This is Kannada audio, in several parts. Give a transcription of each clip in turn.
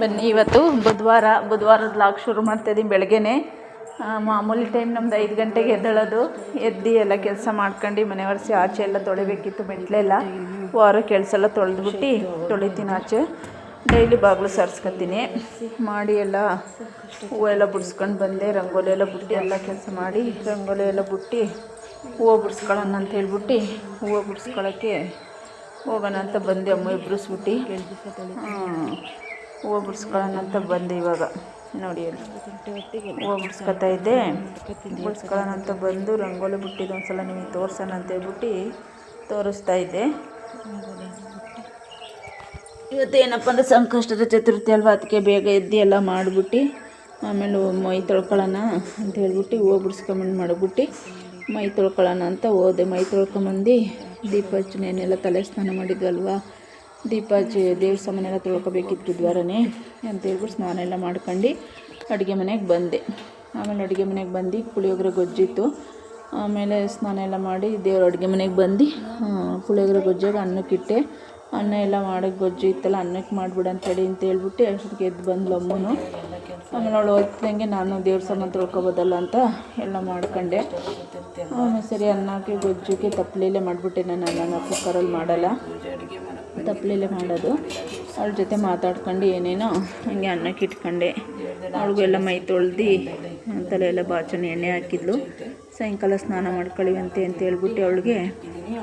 ಬನ್ನಿ, ಇವತ್ತು ಬುಧವಾರದ ಲಾಗ್ ಶುರು ಮಾಡ್ತಾಯಿದ್ದೀನಿ. ಬೆಳಗ್ಗೆನೆ ಮಾಮೂಲಿ ಟೈಮ್ ನಮ್ದು 5 ಗಂಟೆಗೆ ಎದ್ದೇಳೋದು. ಎದ್ದು ಎಲ್ಲ ಕೆಲಸ ಮಾಡ್ಕೊಂಡು ಮನೆ ಒರೆಸಿ ಆಚೆ ಎಲ್ಲ ತೊಳಿಬೇಕಿತ್ತು. ಮೆಟ್ಲೆಲ್ಲ ವಾರ ಕೆಲಸ ಎಲ್ಲ ತೊಳಿತೀನಿ. ಆಚೆ ಡೈಲಿ ಬಾಗಿಲು ಸಾರಿಸ್ಕೊತೀನಿ ಮಾಡಿ ಎಲ್ಲ ಹೂವೆಲ್ಲ ಬಿಡಿಸ್ಕೊಂಡು ಬಂದೆ. ರಂಗೋಲಿ ಎಲ್ಲ ಬಿಟ್ಟು ಎಲ್ಲ ಕೆಲಸ ಮಾಡಿ ರಂಗೋಲಿ ಎಲ್ಲ ಬಿಟ್ಟು ಹೂವು ಬಿಡಿಸ್ಕೊಳ್ಳೋಣ ಅಂತ ಹೇಳ್ಬಿಟ್ಟು ಹೂವು ಬಿಡಿಸ್ಕೊಳ್ಳೋಕ್ಕೆ ಹೋಗೋಣ ಅಂತ ಬಂದೆ. ಅಮ್ಮ ಇಬ್ಬರಿಸ್ಬಿಟ್ಟು ಹೂವು ಬಿಡಿಸ್ಕೊಳ್ಳೋಣ ಅಂತ ಬಂದೆ. ಇವಾಗ ನೋಡಿ ಅಲ್ಲಿ ಹೂವು ಬಿಡಿಸ್ಕೊತಾ ಇದ್ದೆ. ಬಿಡಿಸ್ಕೊಳ್ಳೋಣ ಅಂತ ಬಂದು ರಂಗೋಲಿ ಬಿಟ್ಟಿದ್ದು ಒಂದ್ಸಲ ನಿಮಗೆ ತೋರ್ಸೋಣ ಅಂತ ಹೇಳ್ಬಿಟ್ಟು ತೋರಿಸ್ತಾ ಇದ್ದೆ. ಇವತ್ತೇನಪ್ಪ ಅಂದರೆ ಸಂಕಷ್ಟದ ಚತುರ್ಥಿ ಅಲ್ವಾ, ಅದಕ್ಕೆ ಬೇಗ ಎದ್ದು ಎಲ್ಲ ಮಾಡಿಬಿಟ್ಟು ಆಮೇಲೆ ಮೈ ತೊಳ್ಕೊಳ್ಳೋಣ ಅಂತ ಹೇಳ್ಬಿಟ್ಟು ಹೂವು ಬಿಡಿಸ್ಕೊಂಬಂದು ಮಾಡಿಬಿಟ್ಟು ಮೈ ತೊಳ್ಕೊಳ್ಳೋಣ ಅಂತ ಹೋದೆ. ಮೈ ತೊಳ್ಕೊಂಬಂದು ದೀಪ ಹಚ್ಚನೆಲ್ಲ ತಲೆ ಸ್ನಾನ ಮಾಡಿದ್ವಲ್ವ, ದೀಪ ಹಚ್ಚಿ ದೇವ್ರ ಸಾಮಾನೆಲ್ಲ ತೊಳ್ಕೊಬೇಕಿತ್ತು ದ್ವಾರನೇ ಅಂತ ಹೇಳ್ಬಿಟ್ಟು ಸ್ನಾನ ಎಲ್ಲ ಮಾಡ್ಕೊಂಡು ಅಡುಗೆ ಮನೆಗೆ ಬಂದೆ. ಆಮೇಲೆ ಅಡುಗೆ ಮನೆಗೆ ಬಂದು ಪುಳಿಯೋಗರೆ ಗೊಜ್ಜಿತ್ತು. ಆಮೇಲೆ ಸ್ನಾನ ಎಲ್ಲ ಮಾಡಿ ದೇವ್ರ ಅಡುಗೆ ಮನೆಗೆ ಬಂದು ಪುಳಿಯೋಗರೆ ಗೊಜ್ಜಾಗ ಅನ್ನಕ್ಕಿಟ್ಟೆ. ಅನ್ನ ಎಲ್ಲ ಮಾಡೋಕ್ಕೆ ಗೊಜ್ಜು ಇತ್ತಲ್ಲ, ಅನ್ನಕ್ಕೆ ಮಾಡಿಬಿಡು ಅಂತೇಳಿ ಅಂತ ಹೇಳ್ಬಿಟ್ಟು ಅಷ್ಟೊತ್ತಿಗೆ ಎದ್ದು ಬಂದ್ಲು ಅಮ್ಮನು. ಆಮೇಲೆ ಅವಳು ಹೋಗ್ತಿದ್ದಂಗೆ ನಾನು ದೇವ್ರ ಸಾಮಾನು ತೊಳ್ಕೊಬೋದಲ್ಲ ಅಂತ ಎಲ್ಲ ಮಾಡ್ಕೊಂಡೆ. ಆಮೇಲೆ ಸರಿ ಅನ್ನಕ್ಕೆ ಗೊಜ್ಜಿಗೆ ತಪ್ಪಲೆಲ್ಲೇ ಮಾಡಿಬಿಟ್ಟೆ. ನಾನು ಅನ್ನನ ಕುಕ್ಕರಲ್ಲಿ ಮಾಡಲ್ಲ, ತಪ್ಪಲೆಲ್ಲೇ ಮಾಡೋದು. ಅವಳ ಜೊತೆ ಮಾತಾಡ್ಕೊಂಡು ಏನೇನೋ ಹಂಗೆ ಅನ್ನಕ್ಕೆ ಇಟ್ಕೊಂಡೆ. ಅವ್ಳಿಗೆಲ್ಲ ಮೈ ತೊಳ್ದು ತಲೆ ಎಲ್ಲ ಬಾಚಣೆ ಎಣ್ಣೆ ಹಾಕಿದ್ಲು. ಸಾಯಂಕಾಲ ಸ್ನಾನ ಮಾಡ್ಕೊಳ್ಳಿವಂತೆ ಅಂತ ಹೇಳ್ಬಿಟ್ಟು ಅವಳಿಗೆ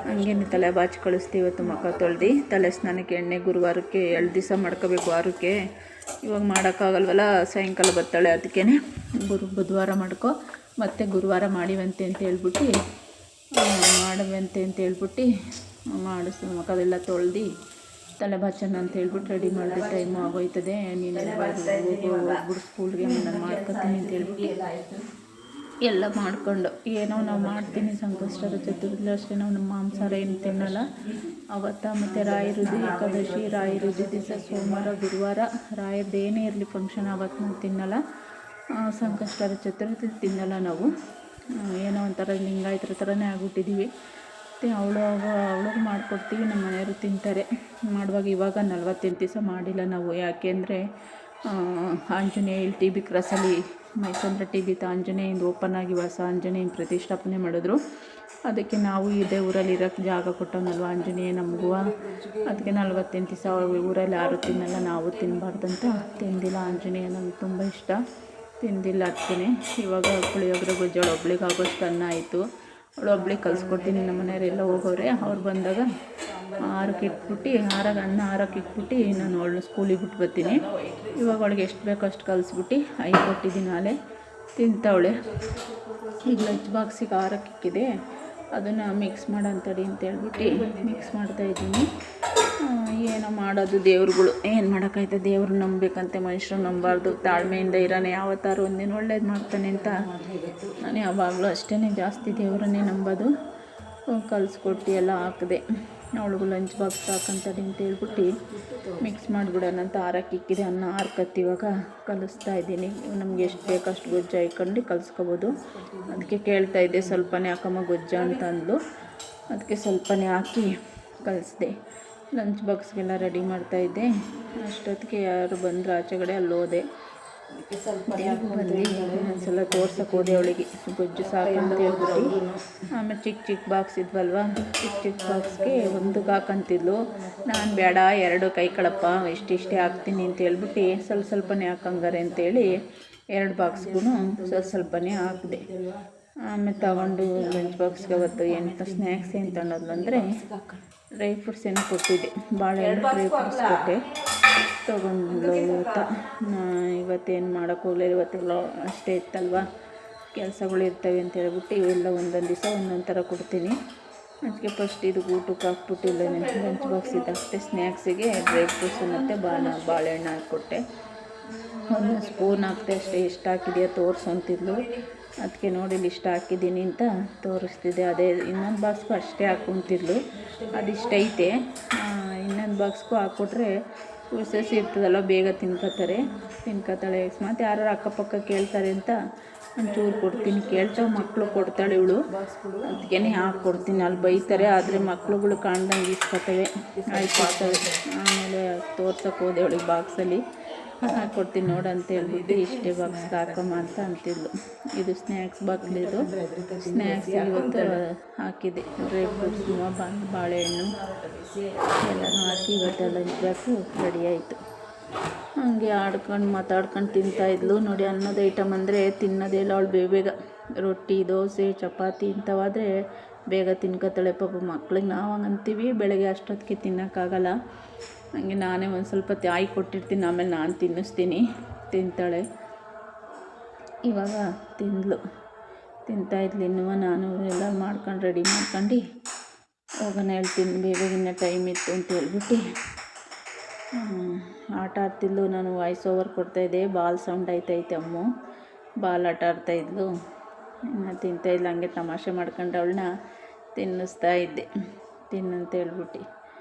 ಹಂಗೇನೆ ತಲೆ ಬಾಚಿ ಕಳಿಸ್ತೀವಿ. ಇವತ್ತು ಮುಖ ತೊಳ್ದು ತಲೆ ಸ್ನಾನಕ್ಕೆ ಎಣ್ಣೆ ಗುರುವಾರಕ್ಕೆ 2 ದಿವಸ ಮಾಡ್ಕೋಬೇಕು, ವಾರಕ್ಕೆ. ಇವಾಗ ಮಾಡೋಕ್ಕಾಗಲ್ವಲ್ಲ, ಸಾಯಂಕಾಲ ಬರ್ತಾಳೆ. ಅದಕ್ಕೇ ಬುಧವಾರ ಮಾಡ್ಕೊ ಮತ್ತು ಗುರುವಾರ ಮಾಡಿವಂತೆ ಅಂತ ಹೇಳ್ಬಿಟ್ಟು ಮಾಡುವಂತೆ ಅಂತ ಹೇಳ್ಬಿಟ್ಟು ಮಾಡಿಸಿ ಮುಖದೆಲ್ಲ ತೊಳ್ದು ತಲೆ ಬಾಚೋಣ ಅಂತ ಹೇಳ್ಬಿಟ್ಟು ರೆಡಿ ಮಾಡಿದೆ. ಟೈಮು ಆಗೋಯ್ತದೆ, ನೀನೆಲ್ಲ ಹೋಗ್ಬಿಡು ಸ್ಕೂಲ್ಗೆ, ನಾನು ಮಾಡ್ಕೊತೀನಿ ಅಂತ ಹೇಳ್ಬಿಟ್ಟು ಎಲ್ಲ ಮಾಡ್ಕೊಂಡು ಏನೋ ನಾವು ಮಾಡ್ತೀನಿ. ಸಂಕಷ್ಟದ ಚತುರ್ಥಿ ಅಷ್ಟೇ ನಾವು ನಮ್ಮ ಮಾಂಸಾಹಾರ ಏನು ತಿನ್ನಲ್ಲ ಅವತ್ತು. ಮತ್ತು ರಾಯರುದು ಏಕಾದಶಿ, ರಾಯರುದು ದಿವಸ ಸೋಮವಾರ ಗುರುವಾರ ರಾಯರದ್ದೇನೇ ಇರಲಿ ಫಂಕ್ಷನ್ ಅವತ್ತು ನಾವು ತಿನ್ನಲ್ಲ. ಸಂಕಷ್ಟದ ಚತುರ್ಥಿ ತಿನ್ನಲ್ಲ ನಾವು. ಏನೋ ಒಂಥರ ಲಿಂಗಾಯತರ ಥರನೇ ಆಗ್ಬಿಟ್ಟಿದ್ದೀವಿ. ಮತ್ತು ಅವಳಿಗೆ ಮಾಡಿಕೊಡ್ತೀವಿ, ನಮ್ಮ ಮನೆಯವರು ತಿಂತಾರೆ. ಮಾಡುವಾಗ ಇವಾಗ 48 ದಿವಸ ಮಾಡಿಲ್ಲ ನಾವು. ಯಾಕೆಂದರೆ ಆಂಜನೇಯ ಇಲ್ಲಿ ಟಿ ಬಿ ಕ್ರಾಸಲ್ಲಿ ಮೈಸಂದ್ರ ಟಿ ಬಿ ಆಂಜನೇಯಿಂದ ಓಪನ್ ಆಗಿ ಹೊಸ ಆಂಜನೇಯನ ಪ್ರತಿಷ್ಠಾಪನೆ ಮಾಡಿದ್ರು. ಅದಕ್ಕೆ ನಾವು ಇದೇ ಊರಲ್ಲಿ ಇರೋಕ್ಕೆ ಜಾಗ ಕೊಟ್ಟವನಲ್ವ ಆಂಜನೇಯ ನಮಗೂ. ಅದಕ್ಕೆ 48 ದಿವಸ ಊರಲ್ಲಿ ಯಾರು ತಿನ್ನಲ್ಲ, ನಾವು ತಿನ್ನಬಾರ್ದಂತ ತಿಂದಿಲ್ಲ. ಆಂಜನೇಯ ನಮ್ಗೆ ತುಂಬ ಇಷ್ಟ, ತಿಂದಿಲ್ಲ. ಅದಕ್ಕೆ ಇವಾಗ ಪುಳಿಯೋಗರೆ ಗೊಜ್ಜೋಳು ಒಬ್ಳಿಗೆ ಆಗೋಷ್ಟು ಅನ್ನ ಆಯಿತು. ಅವಳು ಒಬ್ಳಿಗೆ ಕಲಿಸ್ಕೊಡ್ತೀನಿ. ನಮ್ಮ ಮನೆಯವರೆಲ್ಲ ಹೋಗೋರೆ, ಅವ್ರು ಬಂದಾಗ 6ಕ್ಕೆ ಇಟ್ಬಿಟ್ಟು ಅನ್ನ 6ಕ್ಕೆ ಇಟ್ಬಿಟ್ಟು ನಾನು ಅವಳನ್ನ ಸ್ಕೂಲಿಗೆ ಬಿಟ್ಟು ಬರ್ತೀನಿ. ಇವಾಗ ಅವಳಿಗೆ ಎಷ್ಟು ಬೇಕೋ ಅಷ್ಟು ಕಲಿಸ್ಬಿಟ್ಟು 5 ಕೊಟ್ಟಿದ್ದೀನಿ. ನಾಳೆ ತಿಂತವಳೆ. ಈಗ ಲಂಚ್ ಬಾಕ್ಸಿಗೆ 6ಕ್ಕೆ ಇಕ್ಕಿದೆ, ಅದನ್ನು ಮಿಕ್ಸ್ ಮಾಡೋಂಥಡಿ ಅಂತ ಹೇಳ್ಬಿಟ್ಟು ಮಿಕ್ಸ್ ಮಾಡ್ತಾಯಿದ್ದೀನಿ. ಏನೋ ಮಾಡೋದು, ದೇವ್ರುಗಳು ಏನು ಮಾಡೋಕ್ಕಾಯ್ತದೆ. ದೇವ್ರು ನಂಬಬೇಕಂತೆ, ಮನುಷ್ಯರು ನಂಬಾರ್ದು. ತಾಳ್ಮೆಯಿಂದ ಇರೋಣ, ಯಾವತ್ತಾರು ಒಂದಿನ ಒಳ್ಳೇದು ಮಾಡ್ತಾನೆ ಅಂತ ನಾನು ಯಾವಾಗಲೂ ಅಷ್ಟೇ ಜಾಸ್ತಿ ದೇವರನ್ನೇ ನಂಬೋದು. ಕಲಿಸ್ಕೊಟ್ಟು ಎಲ್ಲ ಹಾಕಿದೆ. ಅವಳಿಗೂ ಲಂಚ್ ಬಾಕ್ಸ್ ಹಾಕಂತಡಿ ಅಂತ ಹೇಳ್ಬಿಟ್ಟು ಮಿಕ್ಸ್ ಮಾಡಿಬಿಡೋಣ ಅಂತ 6ಕ್ಕೆ ಇಕ್ಕಿದೆ. ಅನ್ನ 6 ಇವಾಗ ಕಲಿಸ್ತಾ ಇದ್ದೀನಿ. ನಮ್ಗೆ ಎಷ್ಟು ಬೇಕೋ ಅಷ್ಟು ಗೊಜ್ಜು ಹಾಕ್ಕೊಂಡು ಕಲಿಸ್ಕೋಬೋದು. ಅದಕ್ಕೆ ಕೇಳ್ತಾಯಿದ್ದೆ, ಸ್ವಲ್ಪನೇ ಹಾಕಮ್ಮ ಗೊಜ್ಜು ಅಂತ ಅಂದ್ಲು. ಅದಕ್ಕೆ ಸ್ವಲ್ಪನೇ ಹಾಕಿ ಕಲಿಸ್ದೆ. ಲಂಚ್ ಬಾಕ್ಸ್ಗೆಲ್ಲ ರೆಡಿ ಮಾಡ್ತಾಯಿದ್ದೆ. ಅಷ್ಟೊತ್ತಿಗೆ ಯಾರು ಬಂದರು ಆಚೆಗಡೆ, ಅಲ್ಲಿ ಹೋದೆ. ಬಂದು ಒಂದ್ಸಲ ತೋರ್ಸೋಕೆ ಹೋದೆ ಅವಳಿಗೆ ಗೊಜ್ಜು ಸಾಕು ಅಂತ ಹೇಳ್ಬಿಟ್ಟು. ಆಮೇಲೆ ಚಿಕ್ಕ ಬಾಕ್ಸ್ ಇದ್ವಲ್ವ, ಚಿಕ್ಕ ಬಾಕ್ಸ್ಗೆ 1ಕ್ಕೆ ಹಾಕಂತಿದ್ಲು. ನಾನು ಬೇಡ 2 ಕೈ ಕಳಪ್ಪ, ಇಷ್ಟೇ ಹಾಕ್ತೀನಿ ಅಂತ ಹೇಳ್ಬಿಟ್ಟು ಸ್ವಲ್ಪನೇ ಹಾಕಂಗಾರೆ ಅಂತೇಳಿ 2 ಬಾಕ್ಸ್ಗೂ ಸ್ವಲ್ಪನೇ ಹಾಕಿದೆ. ಆಮೇಲೆ ತಗೊಂಡು ಲಂಚ್ ಬಾಕ್ಸ್ಗೆ ಅವತ್ತು ಸ್ನ್ಯಾಕ್ಸ್ ಏನು ತಗೊಂಡೋದ್ಲಂದರೆ ಡ್ರೈ ಫ್ರೂಟ್ಸ್ ಏನೋ ಕೊಟ್ಟಿದ್ದೆ. ಬಾಳೆಹಣ್ಣು ಡ್ರೈ ಫ್ರೂಟ್ಸ್ ಕೊಟ್ಟೆ, ತೊಗೊಂಡು ಇವತ್ತೇನು ಮಾಡೋಕ್ಕೆ ಹೋಗಲಿಲ್ಲ. ಇವತ್ತೆಲ್ಲ ಅಷ್ಟೇ ಇತ್ತಲ್ವ, ಕೆಲಸಗಳು ಇರ್ತವೆ ಅಂತ ಹೇಳ್ಬಿಟ್ಟು ಇವೆಲ್ಲ ಒಂದೊಂದು ದಿವಸ ಒಂದೊಂದು ಥರ ಕೊಡ್ತೀನಿ. ಅದಕ್ಕೆ ಫಸ್ಟ್ ಇದು ಊಟಕ್ಕೆ ಹಾಕ್ಬಿಟ್ಟಿಲ್ಲ, ಲಂಚ್ ಬಾಕ್ಸ್ ಇದ್ದಷ್ಟೇ. ಸ್ನ್ಯಾಕ್ಸಿಗೆ ಡ್ರೈ ಫ್ರೂಟ್ಸು ಮತ್ತು ಬಾಳೆಹಣ್ಣು ಹಾಕ್ಕೊಟ್ಟೆ. 1 ಸ್ಪೂನ್ ಹಾಕ್ತೆ ಅಷ್ಟೇ. ಎಷ್ಟು ಹಾಕಿದೆಯಾ ತೋರಿಸು ಅಂತಿದ್ಲು. ಅದಕ್ಕೆ ನೋಡಿ ಇಷ್ಟು ಹಾಕಿದ್ದೀನಿ ಅಂತ ತೋರಿಸ್ತಿದ್ದೆ. ಅದೇ ಇನ್ನೊಂದು ಬಾಕ್ಸ್ಗೂ ಅಷ್ಟೇ ಹಾಕ್ಕೊಂತಿದ್ಲು. ಅದಿಷ್ಟೈತೆ. ಇನ್ನೊಂದು ಬಾಕ್ಸ್ಗೂ ಹಾಕ್ಕೊಟ್ರೆ ಉಳಿಸಿ ಇರ್ತದಲ್ಲ, ಬೇಗ ತಿನ್ಕೋತಾಳೆ. ಮತ್ತು ಯಾರು ಅಕ್ಕಪಕ್ಕ ಕೇಳ್ತಾರೆ ಅಂತ ಒಂಚೂರು ಕೊಡ್ತೀನಿ. ಕೇಳ್ತಾವೆ ಮಕ್ಕಳು, ಕೊಡ್ತಾಳೆ ಇವಳು. ಅದಕ್ಕೆ ಹಾಕ್ಕೊಡ್ತೀನಿ. ಅಲ್ಲಿ ಬೈತಾರೆ, ಆದರೆ ಮಕ್ಳುಗಳು ಕಾಣ್ದಂಗೆ ಇಸ್ಕೊತವೆ, ಆಯ್ತು. ಆಮೇಲೆ ತೋರ್ಸೋಕೆ ಹೋದೆ ಅವಳಿಗೆ ಬಾಕ್ಸಲ್ಲಿ ಹಾಕ್ಕೊಡ್ತೀನಿ ನೋಡು ಅಂತ ಹೇಳ್ಬಿಟ್ಟು ಇಷ್ಟೇ ಬಾಕ್ಸ್ ಹಾಕಮ್ಮ ಅಂತ ಅಂತಿದ್ಲು. ಇದು ಸ್ನ್ಯಾಕ್ಸ್ ಬಾಕ್ಲಿದು. ಸ್ನ್ಯಾಕ್ಸ್ ಇವತ್ತು ಹಾಕಿದೆ ಡ್ರೈ ಫ್ರೂಟ್ಸ್, ಬಾಳೆಹಣ್ಣು ಎಲ್ಲನೂ ಹಾಕಿ ಇವತ್ತು ಲಂಚ್ ಬಾಕ್ಸು ರೆಡಿ ಆಯಿತು. ಹಾಗೆ ಆಡ್ಕೊಂಡು ಮಾತಾಡ್ಕೊಂಡು ತಿಂತಾಯಿದ್ಲು ನೋಡಿ. ಅನ್ನೋದು ಐಟಮ್ ಅಂದರೆ ತಿನ್ನೋದೆಲ್ಲ ಅವಳು ಬೇಗ ರೊಟ್ಟಿ, ದೋಸೆ, ಚಪಾತಿ ಇಂಥವಾದರೆ ಬೇಗ ತಿನ್ಕೋತಾಳೆ. ಪಾಪ ಮಕ್ಳಿಗೆ ನಾವು ಹಂಗೆ ಅಂತೀವಿ, ಬೆಳಗ್ಗೆ ಅಷ್ಟೊತ್ತಿಗೆ ತಿನ್ನೋಕ್ಕಾಗಲ್ಲ. ಹಾಗೆ ನಾನೇ ಒಂದು ಸ್ವಲ್ಪ ತಾಯಿ ಕೊಟ್ಟಿರ್ತೀನಿ, ಆಮೇಲೆ ನಾನು ತಿನ್ನಿಸ್ತೀನಿ, ತಿಂತಾಳೆ. ಇವಾಗ ತಿಂತಾಯಿದ್ಲು. ಇನ್ನೂ ನಾನು ಎಲ್ಲ ಮಾಡ್ಕೊಂಡು ರೆಡಿ ಮಾಡ್ಕೊಂಡು ಹೋಗೋಣ ಹೇಳ್ತೀನಿ, ಬೇಗ ಇನ್ನೂ ಟೈಮ್ ಇತ್ತು ಅಂತ ಹೇಳ್ಬಿಟ್ಟು ಆಟ ಆಡ್ತಿದ್ಲು. ನಾನು ವಾಯ್ಸ್ ಓವರ್ ಕೊಡ್ತಾಯಿದ್ದೆ. ಬಾಲ್ ಸೌಂಡ್ ಆಯ್ತೈತೆ. ಅಮ್ಮು ಬಾಲ್ ಆಟ ಆಡ್ತಾಯಿದ್ಲು. ಇನ್ನು ತಿಂತಾಯಿದ್ಲು. ಹಂಗೆ ತಮಾಷೆ ಮಾಡ್ಕೊಂಡು ಅವಳನ್ನ ತಿನ್ನಿಸ್ತಾ ಇದ್ದೆ. ತಿನ್ನು ಅಂತ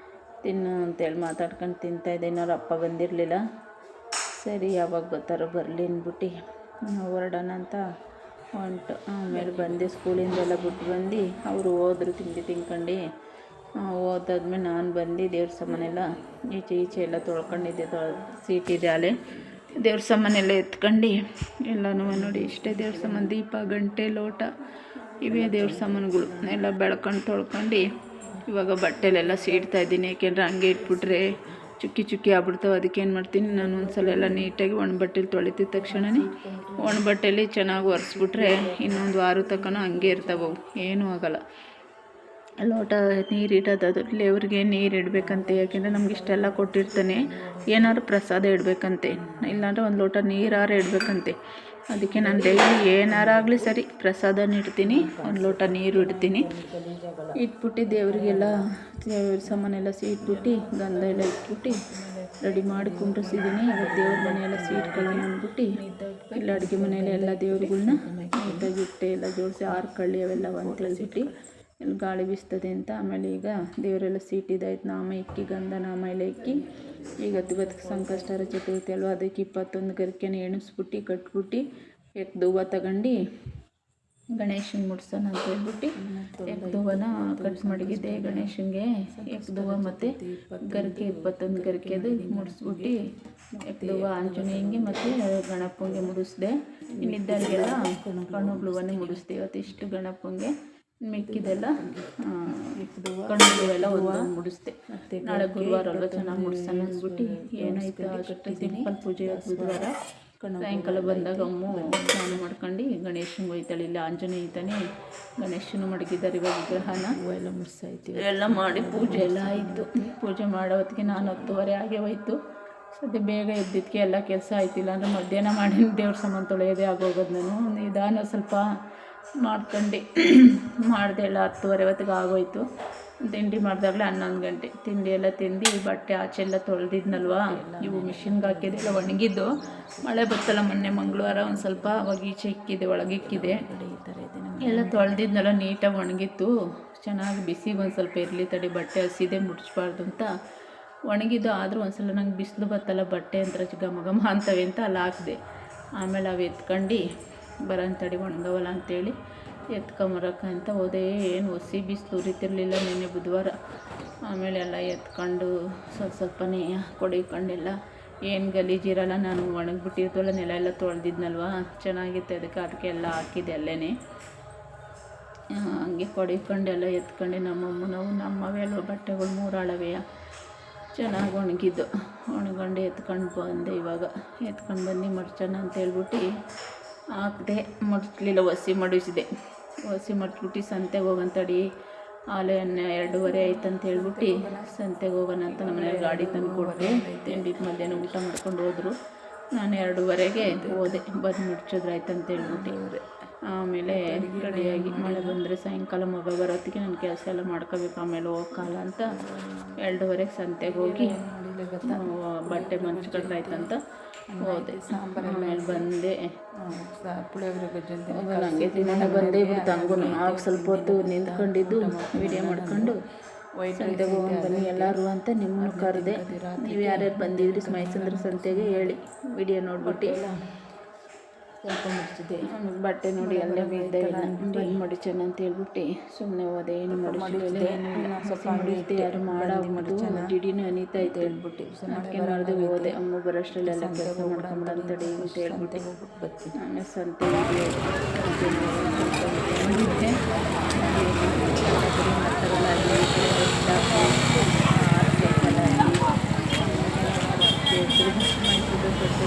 ಅಂತೇಳಿ ಮಾತಾಡ್ಕೊಂಡು ತಿಂತಾಯಿದ್ದೆ. ಇನ್ನೋರು ಅಪ್ಪ ಬಂದಿರಲಿಲ್ಲ. ಸರಿ ಯಾವಾಗ ಬರ್ತಾರೋ ಬರಲಿ ಅಂದ್ಬಿಟ್ಟು ಹೊರಡೋಣ ಅಂತ ಹೊಂಟು. ಆಮೇಲೆ ಬಂದೆ, ಸ್ಕೂಲಿಂದೆಲ್ಲ ಬಿಟ್ಟು ಬಂದು ಅವರು ಹೋದ್ರು ತಿಂಡಿ ತಿನ್ಕೊಂಡು. ಓದಾದ್ಮೇಲೆ ನಾನು ಬಂದು ದೇವ್ರ ಸಾಮಾನೆಲ್ಲ ಈಚೆ ಎಲ್ಲ ತೊಳ್ಕೊಂಡಿದ್ದೆ. ಸೀಟಿದೆ ಅಲ್ಲೇ ದೇವ್ರ ಸಾಮಾನೆಲ್ಲ ಎತ್ಕೊಂಡು ಎಲ್ಲನೂ ನೋಡಿ. ಇಷ್ಟೇ ದೇವ್ರ ಸಾಮಾನು, ದೀಪ, ಗಂಟೆ, ಲೋಟ, ಇವೇ ದೇವ್ರ ಸಾಮಾನುಗಳು ಎಲ್ಲ ಬೆಳ್ಕೊಂಡು ತೊಳ್ಕೊಂಡು ಇವಾಗ ಬಟ್ಟೆಲೆಲ್ಲ ಸೀಡ್ತಾಯಿದ್ದೀನಿ. ಯಾಕೆಂದರೆ ಹಂಗೆ ಇಟ್ಬಿಟ್ರೆ ಚುಕ್ಕಿ ಆಗ್ಬಿಡ್ತಾವೆ. ಅದಕ್ಕೆ ಏನು ಮಾಡ್ತೀನಿ, ನಾನು ಒಂದು ಸಲ ಎಲ್ಲ ನೀಟಾಗಿ ಒಣ ಬಟ್ಟೆಲಿ ತೊಳಿತಿದ ತಕ್ಷಣವೇ ಒಣ ಬಟ್ಟೆಲಿ ಚೆನ್ನಾಗಿ ಒರೆಸ್ಬಿಟ್ರೆ ಇನ್ನೊಂದು ವಾರ ತನಕ ಹಂಗೆ ಇರ್ತಾವೆ, ಏನೂ ಆಗೋಲ್ಲ. ಲೋಟ ನೀರು ಇಡೋದು, ದೇವ್ರಿಗೆ ನೀರು ಇಡಬೇಕಂತೆ. ಯಾಕೆಂದರೆ ನಮ್ಗೆ ಇಷ್ಟೆಲ್ಲ ಕೊಟ್ಟಿರ್ತಾನೆ, ಏನಾದ್ರು ಪ್ರಸಾದ ಇಡಬೇಕಂತೆ, ಇಲ್ಲಾಂದರೆ ಒಂದು ಲೋಟ ನೀರಾರು ಇಡಬೇಕಂತೆ. ಅದಕ್ಕೆ ನಾನು ಡೈಲಿ ಏನಾರಾಗಲಿ ಸರಿ ಪ್ರಸಾದನ ಇಡ್ತೀನಿ, ಒಂದು ಲೋಟ ನೀರು ಇಡ್ತೀನಿ. ಇಟ್ಬಿಟ್ಟು ದೇವರಿಗೆಲ್ಲ ದೇವ್ರ ಸಾಮಾನೆಲ್ಲ ಸೀಟ್ಬಿಟ್ಟು ಗಂಧ ಎಲ್ಲ ಇಟ್ಬಿಟ್ಟು ರೆಡಿ ಮಾಡಿ ಕುಂಡ್ರಿಸಿದ್ದೀನಿ. ಇವತ್ತು ದೇವ್ರ ಮನೆಯೆಲ್ಲ ಸೀಟ್ಕೊಳ್ಳಿ ಅಂದ್ಬಿಟ್ಟು ಇಲ್ಲ ಅಡುಗೆ ಮನೆಯಲ್ಲ ಎಲ್ಲ ದೇವ್ರುಗಳ್ನ ನೀಟಾಗಿ ಇಟ್ಟೆ ಎಲ್ಲ ಜೋಡಿಸಿ ಆರ್ಕಳ್ಳಿ ಅವೆಲ್ಲ ಅಂತ ಹೇಳ್ಬಿಟ್ಟು ಇಲ್ಲಿ ಗಾಳಿ ಬೀಸ್ತದೆ ಅಂತ. ಆಮೇಲೆ ಈಗ ದೇವರೆಲ್ಲ ಸೀಟಿದಾಯ್ತು. ನಾಮ ಇಕ್ಕಿ ಗಂಧ ನಾಮ ಎಲ್ಲ ಇಕ್ಕಿ ಇವತ್ತು ಸಂಕಷ್ಟರ ಚತುರ್ಥಿ ಅಲ್ವ, ಅದಕ್ಕೆ 21 ಗರಿಕೆನ ಎಣಿಸ್ಬಿಟ್ಟು ಕಟ್ಬಿಟ್ಟು ಎಕ್ದೂವ ತಗೊಂಡು ಗಣೇಶನ ಮುಡ್ಸೋಣ ಅಂತ ಹೇಳ್ಬಿಟ್ಟು ಎಕ್ದೂವನ ಕಟ್ ಮಡಗಿದ್ದೆ. ಗಣೇಶನಿಗೆ ಎಕ್ದೂವ ಮತ್ತು ಗರಿಕೆ 21 ಗರಿಕೆದು ಮುಡಿಸ್ಬಿಟ್ಟು ಎಕ್ದೂವ ಆಂಜನೇಯಂಗೆ ಮತ್ತು ಗಣಪಂಗೆ ಮುಡಿಸ್ದೆ. ಇನ್ನಿದ್ದರಿಗೆಲ್ಲ ಕಣ್ಣುಬ್ಳುವನ್ನೇ ಮುಡಿಸ್ದೆ. ಇವತ್ತು ಇಷ್ಟು ಗಣಪಂಗೆ, ಮಿಕ್ಕಿದೆಲ್ಲ ಕಣ್ಣುಗಳೆಲ್ಲ ಒಂದೊಂದು ಮುಡಿಸ್ದೆ. ನಾಳೆ ಗುರುವಾರ ಅಲ್ವ, ಚೆನ್ನಾಗಿ ಮುಡ್ಸೋಣ ಅಂದ್ಬಿಟ್ಟು ಏನಾಯ್ತು ಅಷ್ಟು ಸಿಂಪಲ್ ಪೂಜೆ. ಬುಧವಾರ ಸಾಯಂಕಾಲ ಬಂದಾಗ ಅಮ್ಮು ಸ್ನಾನ ಮಾಡ್ಕೊಂಡು ಗಣೇಶನಿಗೆ ಹೋಯ್ತಾಳೆ. ಇಲ್ಲಿ ಆಂಜನೇಯ ಇದ್ದಾನೆ, ಗಣೇಶನು ಮಡಗಿದ್ದಾರೆ. ಇವಾಗ ವಿಗ್ರಹನ ಎಲ್ಲ ಮುಡ್ಸಾಯ್ತು, ಎಲ್ಲ ಮಾಡಿ ಪೂಜೆ ಎಲ್ಲ ಆಯಿತು. ಪೂಜೆ ಮಾಡೋ ಹೊತ್ತಿಗೆ ನಾನು 10:30 ಆಗೇ ಹೋಯ್ತು. ಸದ್ಯ ಬೇಗ ಎದ್ದಿದ್ದಕ್ಕೆ ಎಲ್ಲ ಕೆಲಸ ಆಯ್ತಿಲ್ಲ ಅಂದರೆ ಮಧ್ಯಾಹ್ನ ಮಾಡಿ ದೇವ್ರ ಸಾಮಾನು ತೊಳೆಯೋದೇ ಆಗೋಗೋದು. ನಾನು ನಿಧಾನ ಸ್ವಲ್ಪ ಮಾಡ್ಕೊಂಡು ಮಾಡಿದೆ. ಎಲ್ಲ 10:30 ಹೊತ್ತಿಗೆ ಆಗೋಯ್ತು. ತಿಂಡಿ ಮಾಡಿದಾಗಲೇ 11 ಗಂಟೆ. ತಿಂಡಿ ಎಲ್ಲ ತಿಂದು ಬಟ್ಟೆ ಆಚೆಲ್ಲ ತೊಳೆದಿದ್ನಲ್ವ, ಇವು ಮಿಷಿನ್ಗೆ ಹಾಕಿದ್ದೆಲ್ಲ ಒಣಗಿದ್ದು. ಮಳೆ ಬರ್ತಲ್ಲ, ಮೊನ್ನೆ ಮಂಗಳವಾರ ಒಂದು ಸ್ವಲ್ಪ ಅವಾಗ ಈಚೆ ಇಕ್ಕಿದೆ, ಒಳಗೆ ಇಕ್ಕಿದೆ. ಎಲ್ಲ ತೊಳೆದಿದ್ನೆಲ್ಲ ನೀಟಾಗಿ ಒಣಗಿತ್ತು. ಚೆನ್ನಾಗಿ ಬಿಸಿಗೆ ಒಂದು ಸ್ವಲ್ಪ ಇರಲಿ ತಡಿ, ಬಟ್ಟೆ ಹಸಿದೆ ಮುಡಿಸ್ಬಾರ್ದು ಅಂತ ಒಣಗಿದ್ದು. ಆದರೂ ಒಂದು ಸಲ ನಂಗೆ ಬಿಸಿಲು ಬರ್ತಲ್ಲ, ಬಟ್ಟೆ ಅಂತ ಘಮ ಅಂತವೆ ಅಂತ ಅಲ್ಲಿ ಹಾಕಿದೆ. ಆಮೇಲೆ ಅವು ಎತ್ಕೊಂಡು ಬರೋಂತಡಿ ಒಣಗವಲ್ಲ ಅಂಥೇಳಿ ಎತ್ಕೊಂಬರಕ್ಕಂತ ಹೋದೆ. ಏನು ಹೊಸಿ ಬಿಸಿಲು ಉರಿತಿರ್ಲಿಲ್ಲ ನಿನ್ನೆ ಬುಧವಾರ. ಆಮೇಲೆ ಎಲ್ಲ ಎತ್ಕೊಂಡು ಸ್ವಲ್ಪನೇ ಕೊಡಿಕೊಂಡೆಲ್ಲ ಏನು ಗಲೀಜಿರಲ್ಲ. ನಾನು ಒಣಗಿಬಿಟ್ಟಿರ್ತವಲ್ಲ, ನೆಲ ಎಲ್ಲ ತೊಳೆದಿದ್ನಲ್ವ, ಚೆನ್ನಾಗಿತ್ತು. ಅದಕ್ಕೆ ಎಲ್ಲ ಹಾಕಿದೆ ಅಲ್ಲೇ. ಹಂಗೆ ಕೊಡಿಕೊಂಡೆಲ್ಲ ಎತ್ಕೊಂಡು ನಮ್ಮವೇ ಅಲ್ವ ಬಟ್ಟೆಗಳು 3 ಆಳವೆಯ ಚೆನ್ನಾಗಿ ಒಣಗೊಂಡು ಎತ್ಕೊಂಡು ಬಂದೆ. ಇವಾಗ ಎತ್ಕೊಂಡು ಬಂದು ಮಡ್ಚೋಣ ಅಂತ ಹೇಳ್ಬಿಟ್ಟು ಹಾಕಿದೆ. ಮಡ್ಚಲಿಲ್ಲ, ಹೊಸಿ ಮಡ್ಚಿಬಿಟ್ಟು ಸಂತೆಗೆ ಹೋಗಂತಡಿ. ಆಲೆ 2:30 ಆಯ್ತು ಅಂತ ಹೇಳ್ಬಿಟ್ಟು ಸಂತೆಗೆ ಹೋಗೋಣ ಅಂತ ನಮ್ಮನೆಯಲ್ಲಿ ಗಾಡಿ ತಂದು ಕೊಟ್ಟೆ. ತಿಂಡಿ ಮಧ್ಯಾಹ್ನ ಊಟ ಮಾಡ್ಕೊಂಡು ಹೋದರು. ನಾನು 2:30ಗೆ ಹೋದೆ. ಬಂದು ಮುಡ್ಚಿದ್ರಾಯ್ತು ಅಂತ ಹೇಳ್ಬಿಟ್ಟು ಆಮೇಲೆ ರೆಡಿಯಾಗಿ ಮಳೆ ಬಂದರೆ ಸಾಯಂಕಾಲ ಮಗ ಬರೋತ್ತಿಗೆ ನನ್ನ ಕೆಲಸ ಎಲ್ಲ ಮಾಡ್ಕೋಬೇಕು, ಆಮೇಲೆ ಹೋಗಲ್ಲ ಅಂತ 2:30ಗೆ ಸಂತೆಗೆ ಹೋಗಿ ಬಟ್ಟೆ ಮಂಚ್ಕೊಂಡ್ರಾಯ್ತಂತ ಹೋದೆ. ಆಮೇಲೆ ಬಂದೆ. ಹಂಗೆ ದಿನ ಬಂದೆ. ಇವ್ರು ತಂಗು ಆಗ ಸ್ವಲ್ಪ ಹೊತ್ತು ನಿಂತ್ಕೊಂಡಿದ್ದು ವಿಡಿಯೋ ಮಾಡ್ಕೊಂಡು ಸಂತೆಗೆ ಹೋಗಿ ಬನ್ನಿ ಎಲ್ಲರೂ ಅಂತ ನಿಮ್ಮನ್ನು ಕರೆದೆ. ನೀವು ಯಾರ್ಯಾರು ಬಂದಿದ್ರಿ ಮೈಸಂದ್ರ ಸಂತೆಗೆ ಹೇಳಿ, ವಿಡಿಯೋ ನೋಡ್ಬಿಟ್ಟು ಸ್ವಲ್ಪ ಮುಚ್ಚಿದೆ. ಆಮೇಲೆ ಬಟ್ಟೆ ನೋಡಿ ಅಲ್ಲೇ ಬಿದ್ದೆಲ್ಲ ಬಂದು ಮಡಿಚನ ಅಂತ ಹೇಳ್ಬಿಟ್ಟು ಸುಮ್ಮನೆ ಹೋದೆ. ಏನು ಮಡಿಚಿದೆ ಸ್ವಲ್ಪ ಮಡಿಚಿದೆ ಯಾರು ಮಾಡಾಗ್ಬಿಟ್ಟು ಜಿಡಿನೂ ಅನಿತಾ ಇತ್ತು ಹೇಳ್ಬಿಟ್ಟು ಅದಕ್ಕೆ ಮಾಡಿದೆ ಹೋದೆ. ಅಮ್ಮ ಬರೋಷ್ಟರಲ್ಲೆಲ್ಲ ಕೆಲಸ ಮಾಡ್ಕೊಂಬಿಡಂತಡಿ ಅಂತ ಹೇಳ್ಬಿಟ್ಟು ಆಮೇಲೆ ಸಂತೆ ಮಾಡಿದ್ದೆ.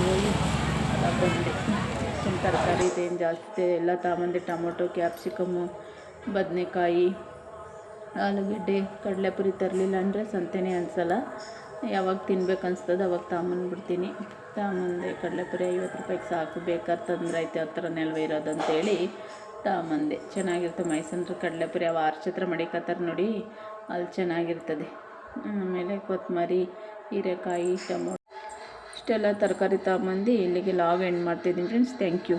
ಹೋಗಿ ಬಂದೆ. ಸುಮ್ಮನೆ ತರಕಾರಿ ಇದೇನು ಜಾಸ್ತಿ ಎಲ್ಲ ತಗೊಂಬಂದೆ. ಟೊಮೊಟೊ, ಕ್ಯಾಪ್ಸಿಕಮ್ಮು, ಬದನೆಕಾಯಿ, ಆಲೂಗಡ್ಡೆ, ಕಡಲೆಪುರಿ ತರಲಿಲ್ಲ ಅಂದರೆ ಸಂತೆನೇ ಅನಿಸಲ್ಲ. ಯಾವಾಗ ತಿನ್ಬೇಕು ಅನ್ಸ್ತದೆ ಅವಾಗ ತಗೊಂಬಂದ್ಬಿಡ್ತೀನಿ. ತಗೊಂಬಂದೆ. ಕಡಲೆಪುರಿ 50 ರೂಪಾಯಿಗೆ ಸಾಕು, ಬೇಕಾದ್ರೆ ತಂದ್ರೆ ಐತೆ ಆ ಥರನೆಲ್ವ ಇರೋದಂತೇಳಿ ತಗೊಂಬಂದೆ. ಚೆನ್ನಾಗಿರುತ್ತೆ ಮೈಸೂರು ಕಡಲೆಪುರಿ. ಅವು ಆರ್ಚತ್ರ ಮಡಿಕತ್ತಾರೆ ನೋಡಿ, ಅಲ್ಲಿ ಚೆನ್ನಾಗಿರ್ತದೆ. ಆಮೇಲೆ ಕೊತ್ತಂಬರಿ, ಹೀರೆಕಾಯಿ, ಟೊಮೊಟೊ ಇಷ್ಟೆಲ್ಲ ತರಕಾರಿ ತಗೊಂಬಂದು ಇಲ್ಲಿಗೆ ಲಾಗ್ ಎಂಡ್ ಮಾಡ್ತಿದ್ದೀನಿ ಫ್ರೆಂಡ್ಸ್. Thank you.